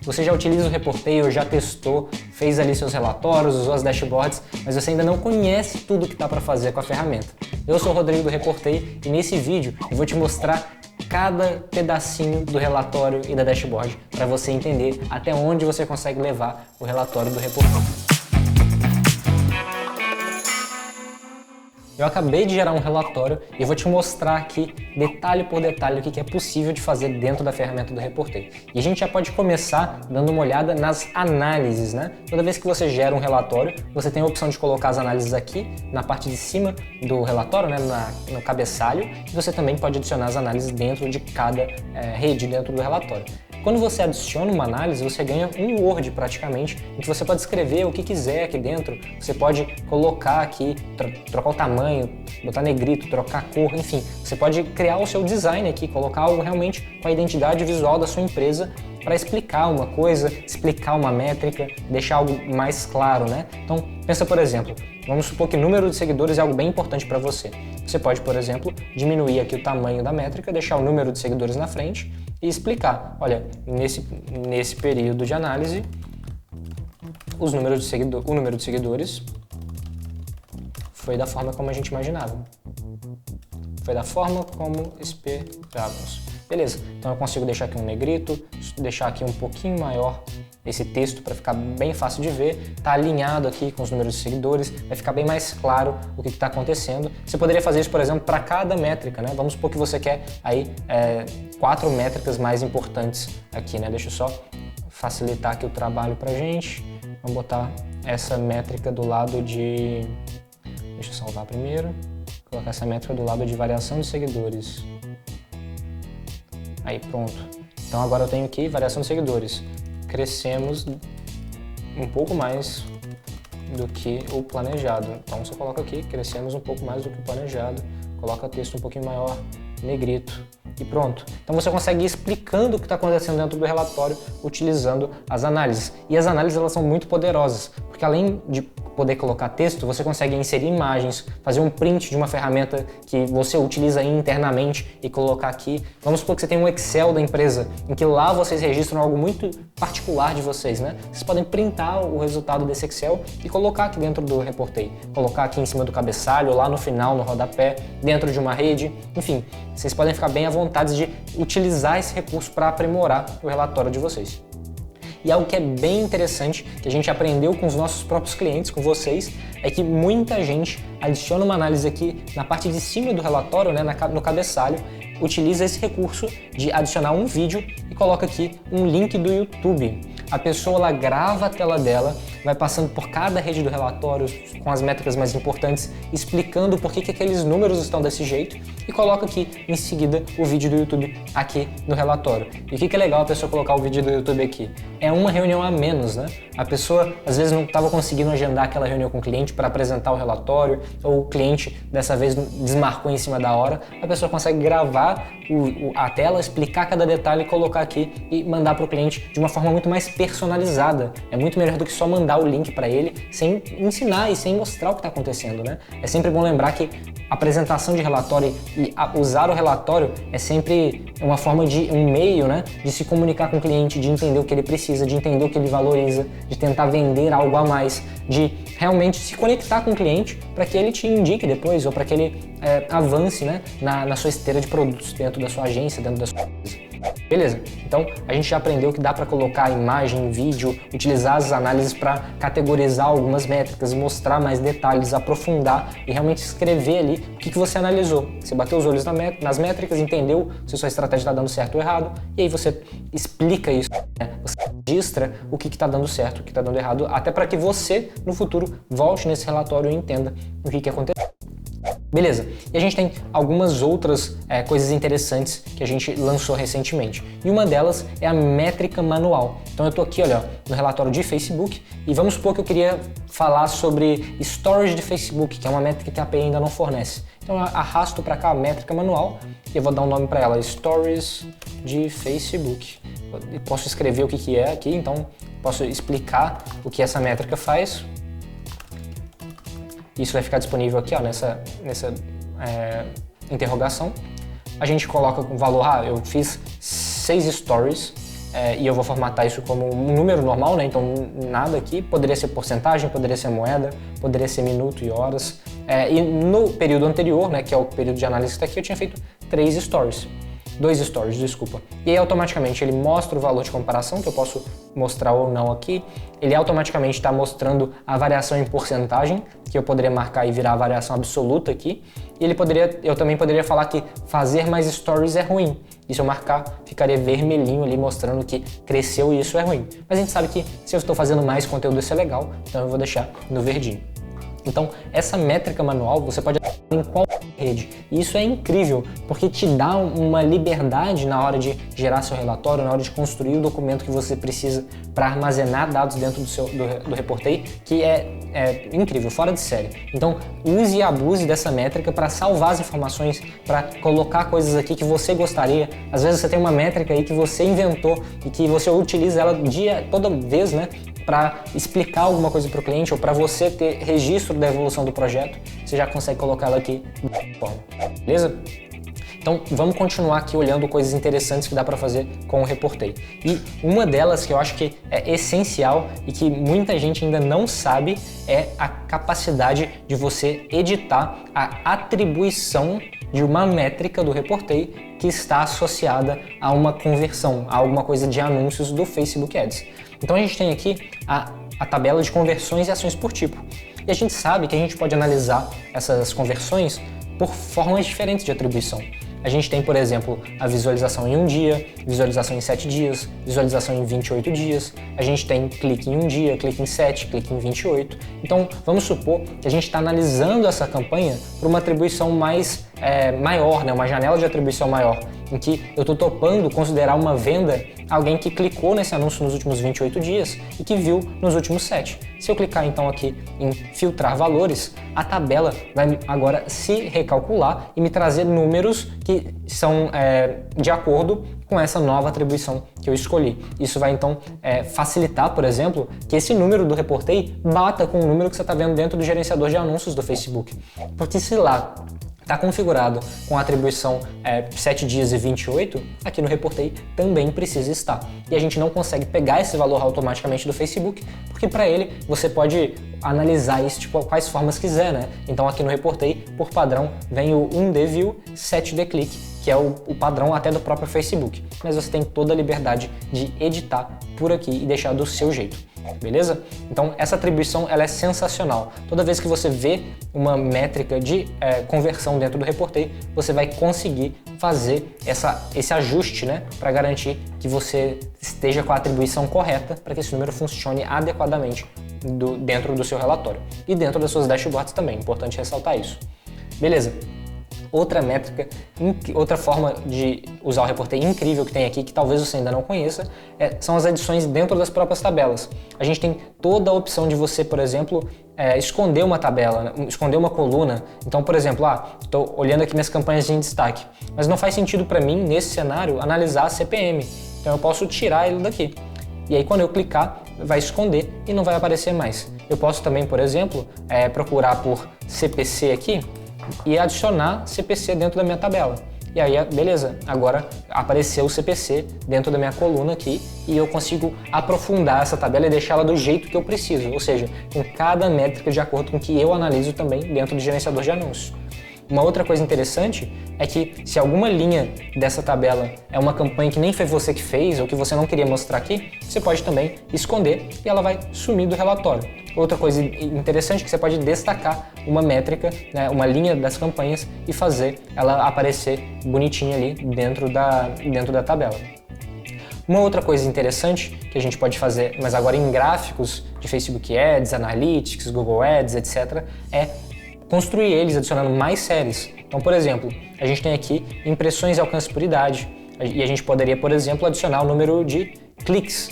você já utiliza o Reporteio, já testou, fez ali seus relatórios, usou as dashboards, mas você ainda não conhece tudo que dá para fazer com a ferramenta. Eu sou o Rodrigo do Reporteio e nesse vídeo eu vou te mostrar cada pedacinho do relatório e da dashboard para você entender até onde você consegue levar o relatório do Reporteio. Eu acabei de gerar um relatório e eu vou te mostrar aqui, detalhe por detalhe, o que é possível de fazer dentro da ferramenta do Reporteio. E a gente já pode começar dando uma olhada nas análises, né? Toda vez que você gera um relatório, você tem a opção de colocar as análises aqui na parte de cima do relatório, né? No cabeçalho, e você também pode adicionar as análises dentro de cada rede dentro do relatório. Quando você adiciona uma análise, você ganha um Word praticamente, em que você pode escrever o que quiser aqui dentro, você pode colocar aqui, trocar o tamanho, botar negrito, trocar a cor, enfim, você pode criar o seu design aqui, colocar algo realmente com a identidade visual da sua empresa para explicar uma coisa, explicar uma métrica, deixar algo mais claro, né? Então, pensa, por exemplo, vamos supor que o número de seguidores é algo bem importante para você. Você pode, por exemplo, diminuir aqui o tamanho da métrica, deixar o número de seguidores na frente e explicar, olha, nesse período de análise, o número de seguidores foi da forma como a gente imaginava. Foi da forma como esperávamos. Beleza, então eu consigo deixar aqui um negrito, deixar aqui um pouquinho maior esse texto para ficar bem fácil de ver, tá alinhado aqui com os números de seguidores, vai ficar bem mais claro o que está acontecendo. Você poderia fazer isso, por exemplo, para cada métrica, né? Vamos supor que você quer aí 4 métricas mais importantes aqui, né? Deixa eu só facilitar aqui o trabalho pra gente. Vamos botar essa métrica do lado de... Deixa eu salvar primeiro. Colocar essa métrica do lado de variação de seguidores. Aí, pronto. Então agora eu tenho aqui variação de seguidores. Crescemos um pouco mais do que o planejado. Então você coloca aqui, crescemos um pouco mais do que o planejado. Coloca texto um pouquinho maior, negrito e pronto. Então você consegue ir explicando o que está acontecendo dentro do relatório utilizando as análises. E as análises elas são muito poderosas, porque além de poder colocar texto, você consegue inserir imagens, fazer um print de uma ferramenta que você utiliza internamente e colocar aqui. Vamos supor que você tem um Excel da empresa, em que lá vocês registram algo muito particular de vocês, né? Vocês podem printar o resultado desse Excel e colocar aqui dentro do Reporteio. Colocar aqui em cima do cabeçalho, lá no final, no rodapé, dentro de uma rede, enfim. Vocês podem ficar bem à vontade de utilizar esse recurso para aprimorar o relatório de vocês. E algo que é bem interessante, que a gente aprendeu com os nossos próprios clientes, com vocês, é que muita gente adiciona uma análise aqui na parte de cima do relatório, né, no cabeçalho, utiliza esse recurso de adicionar um vídeo e coloca aqui um link do YouTube. A pessoa ela grava a tela dela, vai passando por cada rede do relatório com as métricas mais importantes, explicando por que aqueles números estão desse jeito e coloca aqui em seguida o vídeo do YouTube aqui no relatório. E o que é legal a pessoa colocar o vídeo do YouTube aqui? É uma reunião a menos, né? A pessoa às vezes não estava conseguindo agendar aquela reunião com o cliente para apresentar o relatório, ou o cliente dessa vez desmarcou em cima da hora, a pessoa consegue gravar a tela, explicar cada detalhe, colocar aqui e mandar para o cliente de uma forma muito mais personalizada. É muito melhor do que só mandar o link para ele sem ensinar e sem mostrar o que está acontecendo, né? É sempre bom lembrar que a apresentação de relatório e usar o relatório é sempre uma forma de um meio, né, de se comunicar com o cliente, de entender o que ele precisa, de entender o que ele valoriza, de tentar vender algo a mais, de realmente se conectar com o cliente para que ele te indique depois ou para que ele avance, né, na sua esteira de produtos dentro da sua agência, dentro da sua empresa. Beleza, então a gente já aprendeu que dá para colocar imagem, vídeo, utilizar as análises para categorizar algumas métricas, mostrar mais detalhes, aprofundar e realmente escrever ali o que você analisou. Você bateu os olhos nas métricas, entendeu se a sua estratégia está dando certo ou errado e aí você explica isso, né? Você registra o que está dando certo, o que está dando errado, até para que você no futuro volte nesse relatório e entenda o que aconteceu. Beleza, e a gente tem algumas outras coisas interessantes que a gente lançou recentemente. E uma delas é a métrica manual. Então eu tô aqui, olha, no relatório de Facebook e vamos supor que eu queria falar sobre Stories de Facebook, que é uma métrica que a API ainda não fornece. Então eu arrasto para cá a métrica manual e eu vou dar um nome para ela, Stories de Facebook. Eu posso escrever o que é aqui, então posso explicar o que essa métrica faz. Isso vai ficar disponível aqui, ó, nessa interrogação. A gente coloca o valor, eu fiz 6 stories e eu vou formatar isso como um número normal, né? Então nada aqui, poderia ser porcentagem, poderia ser moeda, poderia ser minuto e horas. E no período anterior, né, que é o período de análise que está aqui, eu tinha feito 2 stories, desculpa. E aí automaticamente ele mostra o valor de comparação, que eu posso mostrar ou não aqui. Ele automaticamente está mostrando a variação em porcentagem, que eu poderia marcar e virar a variação absoluta aqui. E eu também poderia falar que fazer mais stories é ruim. E se eu marcar, ficaria vermelhinho ali mostrando que cresceu e isso é ruim. Mas a gente sabe que se eu estou fazendo mais conteúdo isso é legal, então eu vou deixar no verdinho. Então, essa métrica manual você pode em qual rede. E isso é incrível, porque te dá uma liberdade na hora de gerar seu relatório, na hora de construir o documento que você precisa para armazenar dados dentro do Reportei, que é incrível, fora de série. Então, use e abuse dessa métrica para salvar as informações, para colocar coisas aqui que você gostaria. Às vezes você tem uma métrica aí que você inventou e que você utiliza ela toda vez, né? Para explicar alguma coisa para o cliente ou para você ter registro da evolução do projeto, você já consegue colocar ela aqui de forma, beleza? Então vamos continuar aqui olhando coisas interessantes que dá para fazer com o Reportei. E uma delas que eu acho que é essencial e que muita gente ainda não sabe é a capacidade de você editar a atribuição de uma métrica do Reportei que está associada a uma conversão, a alguma coisa de anúncios do Facebook Ads. Então a gente tem aqui a tabela de conversões e ações por tipo. E a gente sabe que a gente pode analisar essas conversões por formas diferentes de atribuição. A gente tem, por exemplo, a visualização em 1 dia, visualização em 7 dias, visualização em 28 dias. A gente tem clique em 1 dia, clique em 7, clique em 28. Então, vamos supor que a gente está analisando essa campanha por uma atribuição maior, né? Uma janela de atribuição maior, em que eu estou topando considerar uma venda alguém que clicou nesse anúncio nos últimos 28 dias e que viu nos últimos 7. Se eu clicar então aqui em filtrar valores, a tabela vai agora se recalcular e me trazer números que são de acordo com essa nova atribuição que eu escolhi. Isso vai então facilitar, por exemplo, que esse número do Reportei bata com o número que você está vendo dentro do gerenciador de anúncios do Facebook. Porque se lá está configurado com a atribuição 7 dias e 28, aqui no Reportei também precisa estar. E a gente não consegue pegar esse valor automaticamente do Facebook, porque para ele você pode analisar isso de quais formas quiser, né? Então aqui no Reportei, por padrão, vem o 1D View, 7D Click, que é o padrão até do próprio Facebook. Mas você tem toda a liberdade de editar por aqui e deixar do seu jeito. Beleza? Então essa atribuição ela é sensacional. Toda vez que você vê uma métrica de conversão dentro do Reportei, você vai conseguir fazer esse ajuste, né, para garantir que você esteja com a atribuição correta para que esse número funcione adequadamente dentro do seu relatório e dentro das suas dashboards também. É importante ressaltar isso. Beleza? Outra métrica, outra forma de usar o Reportei incrível que tem aqui, que talvez você ainda não conheça, são as adições dentro das próprias tabelas. A gente tem toda a opção de você, por exemplo, esconder uma tabela, esconder uma coluna. Então, por exemplo, estou olhando aqui minhas campanhas em destaque, mas não faz sentido para mim, nesse cenário, analisar a CPM. Então eu posso tirar ele daqui. E aí quando eu clicar, vai esconder e não vai aparecer mais. Eu posso também, por exemplo, procurar por CPC aqui, e adicionar CPC dentro da minha tabela. E aí, beleza, agora apareceu o CPC dentro da minha coluna aqui e eu consigo aprofundar essa tabela e deixá-la do jeito que eu preciso, ou seja, com cada métrica de acordo com o que eu analiso também dentro do gerenciador de anúncios. Uma outra coisa interessante é que se alguma linha dessa tabela é uma campanha que nem foi você que fez ou que você não queria mostrar aqui, você pode também esconder e ela vai sumir do relatório. Outra coisa interessante é que você pode destacar uma métrica, né, uma linha das campanhas e fazer ela aparecer bonitinha ali dentro da tabela. Uma outra coisa interessante que a gente pode fazer, mas agora em gráficos de Facebook Ads, Analytics, Google Ads, etc., é construir eles adicionando mais séries. Então, por exemplo, a gente tem aqui impressões e alcance por idade e a gente poderia, por exemplo, adicionar o número de cliques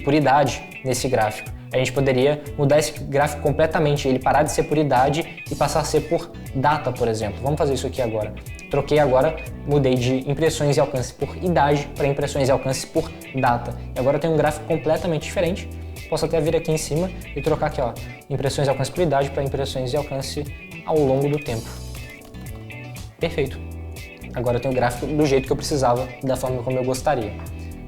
por idade nesse gráfico. A gente poderia mudar esse gráfico completamente, ele parar de ser por idade e passar a ser por data, por exemplo. Vamos fazer isso aqui agora. Troquei agora, mudei de impressões e alcance por idade para impressões e alcance por data. E agora eu tenho um gráfico completamente diferente. Posso até vir aqui em cima e trocar aqui, impressões e alcance por idade para impressões e alcance ao longo do tempo. Perfeito. Agora eu tenho o gráfico do jeito que eu precisava, da forma como eu gostaria.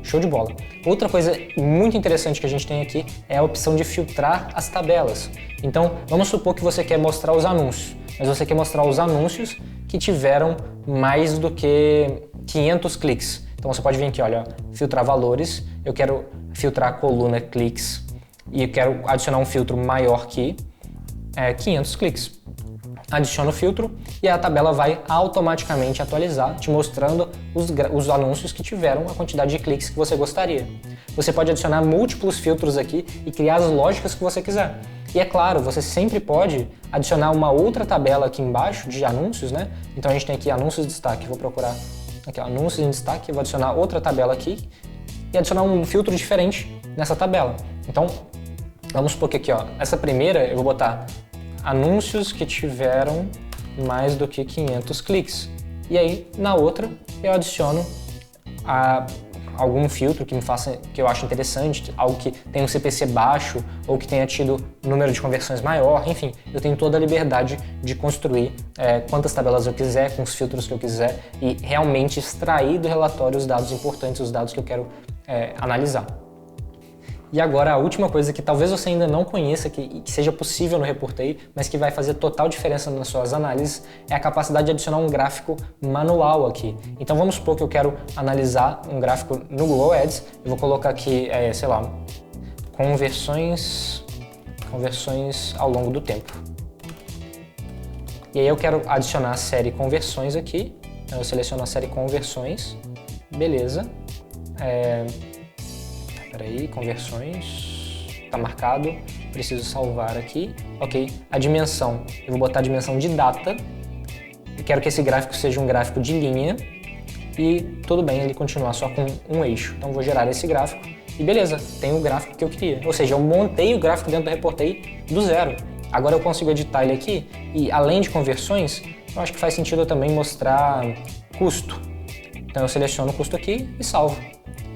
Show de bola. Outra coisa muito interessante que a gente tem aqui é a opção de filtrar as tabelas. Então, vamos supor que você quer mostrar os anúncios, mas você quer mostrar os anúncios que tiveram mais do que 500 cliques. Então você pode vir aqui, olha, filtrar valores, eu quero filtrar a coluna cliques e eu quero adicionar um filtro maior que 500 cliques. Adiciona o filtro e a tabela vai automaticamente atualizar, te mostrando os anúncios que tiveram a quantidade de cliques que você gostaria. Você pode adicionar múltiplos filtros aqui e criar as lógicas que você quiser. E é claro, você sempre pode adicionar uma outra tabela aqui embaixo de anúncios, né? Então a gente tem aqui anúncios de destaque, vou procurar aqui, ó, anúncios em destaque, vou adicionar outra tabela aqui e adicionar um filtro diferente nessa tabela. Então, vamos supor que aqui, ó, essa primeira eu vou botar anúncios que tiveram mais do que 500 cliques. E aí, na outra, eu adiciono algum filtro que eu acho interessante, algo que tenha um CPC baixo ou que tenha tido número de conversões maior, enfim, eu tenho toda a liberdade de construir quantas tabelas eu quiser, com os filtros que eu quiser e realmente extrair do relatório os dados importantes, os dados que eu quero analisar. E agora a última coisa que talvez você ainda não conheça, que seja possível no Reportei, mas que vai fazer total diferença nas suas análises, é a capacidade de adicionar um gráfico manual aqui. Então vamos supor que eu quero analisar um gráfico no Google Ads, eu vou colocar aqui, sei lá, conversões ao longo do tempo. E aí eu quero adicionar a série conversões aqui, então eu seleciono a série conversões, beleza. Peraí, conversões, tá marcado, preciso salvar aqui, ok. A dimensão, eu vou botar a dimensão de data, eu quero que esse gráfico seja um gráfico de linha e tudo bem ele continuar só com um eixo, então vou gerar esse gráfico e beleza, tem o gráfico que eu queria, ou seja, eu montei o gráfico dentro do Reportei do zero. Agora eu consigo editar ele aqui e além de conversões, eu acho que faz sentido eu também mostrar custo, então eu seleciono o custo aqui e salvo.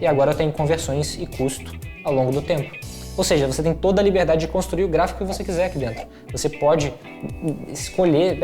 E agora eu tenho conversões e custo ao longo do tempo. Ou seja, você tem toda a liberdade de construir o gráfico que você quiser aqui dentro. Você pode escolher,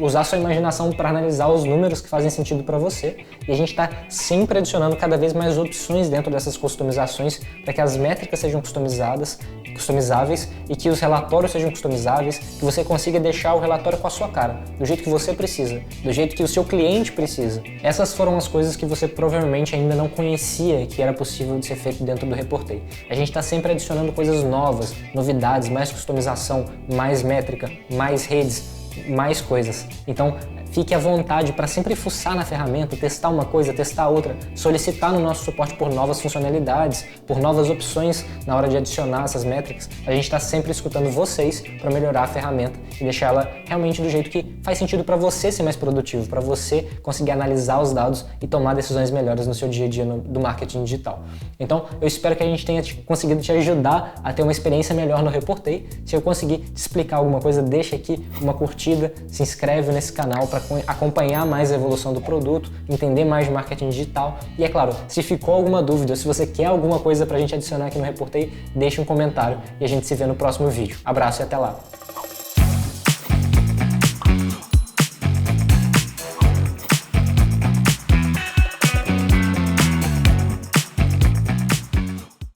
usar sua imaginação para analisar os números que fazem sentido para você. E a gente está sempre adicionando cada vez mais opções dentro dessas customizações para que as métricas sejam customizáveis e que os relatórios sejam customizáveis, que você consiga deixar o relatório com a sua cara, do jeito que você precisa, do jeito que o seu cliente precisa. Essas foram as coisas que você provavelmente ainda não conhecia que era possível de ser feito dentro do Reportei. A gente está sempre adicionando coisas novas, novidades, mais customização, mais métrica, mais redes, mais coisas. Então, fique à vontade para sempre fuçar na ferramenta, testar uma coisa, testar outra, solicitar no nosso suporte por novas funcionalidades, por novas opções na hora de adicionar essas métricas. A gente está sempre escutando vocês para melhorar a ferramenta e deixar ela realmente do jeito que faz sentido para você ser mais produtivo, para você conseguir analisar os dados e tomar decisões melhores no seu dia a dia do marketing digital. Então, eu espero que a gente tenha conseguido te ajudar a ter uma experiência melhor no Reportei. Se eu conseguir te explicar alguma coisa, deixa aqui uma curtida, se inscreve nesse canal para acompanhar mais a evolução do produto, entender mais de marketing digital e, é claro, se ficou alguma dúvida, se você quer alguma coisa para a gente adicionar aqui no Reportei, deixa um comentário e a gente se vê no próximo vídeo. Abraço e até lá!